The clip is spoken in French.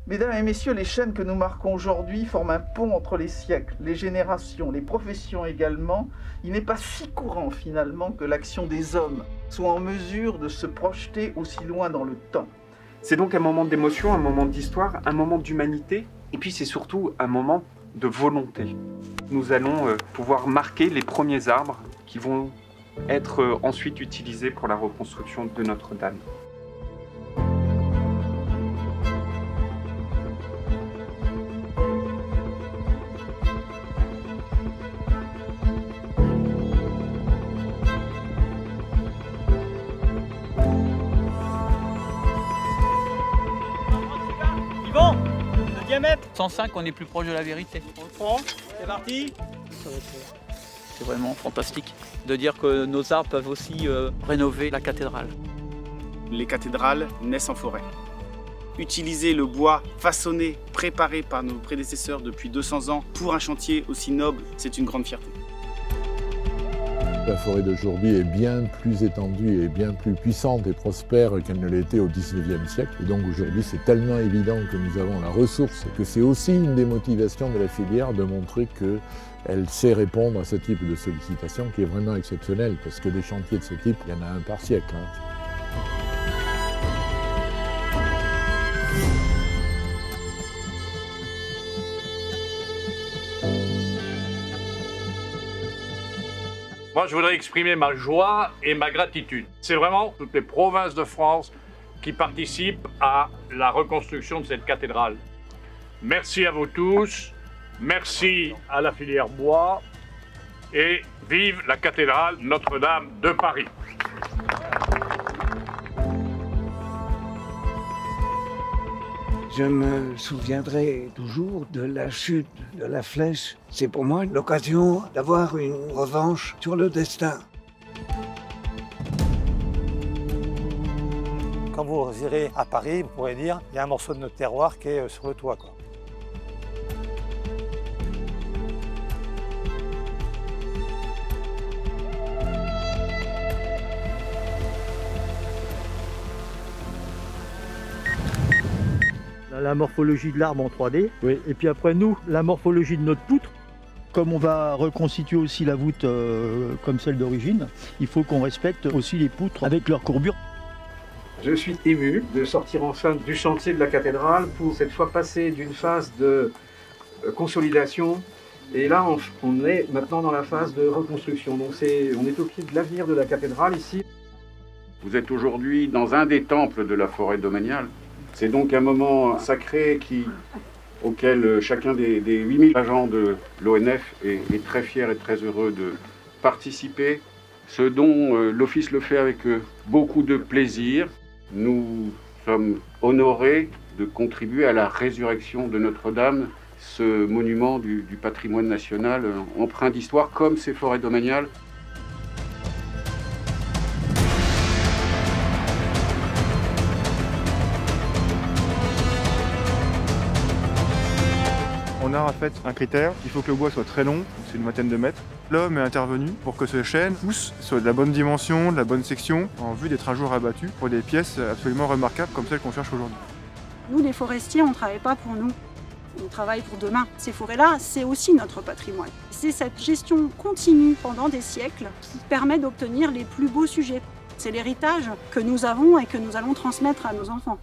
Mesdames et messieurs, les chênes que nous marquons aujourd'hui forment un pont entre les siècles, les générations, les professions également. Il n'est pas si courant finalement que l'action des hommes soit en mesure de se projeter aussi loin dans le temps. C'est donc un moment d'émotion, un moment d'histoire, un moment d'humanité, et puis c'est surtout un moment de volonté. Nous allons pouvoir marquer les premiers arbres qui vont être ensuite utilisés pour la reconstruction de Notre-Dame. Yvon, le diamètre 105, on est plus proche de la vérité. On le prend, c'est parti. C'est vraiment fantastique de dire que nos arbres peuvent aussi rénover la cathédrale. Les cathédrales naissent en forêt. Utiliser le bois façonné, préparé par nos prédécesseurs depuis 200 ans pour un chantier aussi noble, c'est une grande fierté. La forêt d'aujourd'hui est bien plus étendue et bien plus puissante et prospère qu'elle ne l'était au XIXe siècle. Et donc aujourd'hui, c'est tellement évident que nous avons la ressource que c'est aussi une des motivations de la filière de montrer qu'elle sait répondre à ce type de sollicitation qui est vraiment exceptionnel, parce que des chantiers de ce type, il y en a un par siècle. Moi, je voudrais exprimer ma joie et ma gratitude. C'est vraiment toutes les provinces de France qui participent à la reconstruction de cette cathédrale. Merci à vous tous, merci à la filière bois et vive la cathédrale Notre-Dame de Paris. Je me souviendrai toujours de la chute de la flèche. C'est pour moi l'occasion d'avoir une revanche sur le destin. Quand vous irez à Paris, vous pourrez dire il y a un morceau de notre terroir qui est sur le toit, quoi. La morphologie de l'arbre en 3D, oui. Et puis après nous, la morphologie de notre poutre. Comme on va reconstituer aussi la voûte comme celle d'origine, il faut qu'on respecte aussi les poutres avec leur courbure. Je suis ému de sortir enfin du chantier de la cathédrale pour cette fois passer d'une phase de consolidation, et là on est maintenant dans la phase de reconstruction. Donc on est au pied de l'avenir de la cathédrale ici. Vous êtes aujourd'hui dans un des temples de la forêt domaniale. C'est donc un moment sacré auquel chacun des 8000 agents de l'ONF est très fier et très heureux de participer. Ce dont l'Office le fait avec beaucoup de plaisir. Nous sommes honorés de contribuer à la résurrection de Notre-Dame, ce monument du patrimoine national empreint d'histoire comme ces forêts domaniales. On a en fait un critère, il faut que le bois soit très long, c'est une vingtaine de mètres. L'homme est intervenu pour que ce chêne pousse soit de la bonne dimension, de la bonne section, en vue d'être un jour abattu pour des pièces absolument remarquables comme celles qu'on cherche aujourd'hui. Nous, les forestiers, on ne travaille pas pour nous, on travaille pour demain. Ces forêts-là, c'est aussi notre patrimoine. C'est cette gestion continue pendant des siècles qui permet d'obtenir les plus beaux sujets. C'est l'héritage que nous avons et que nous allons transmettre à nos enfants.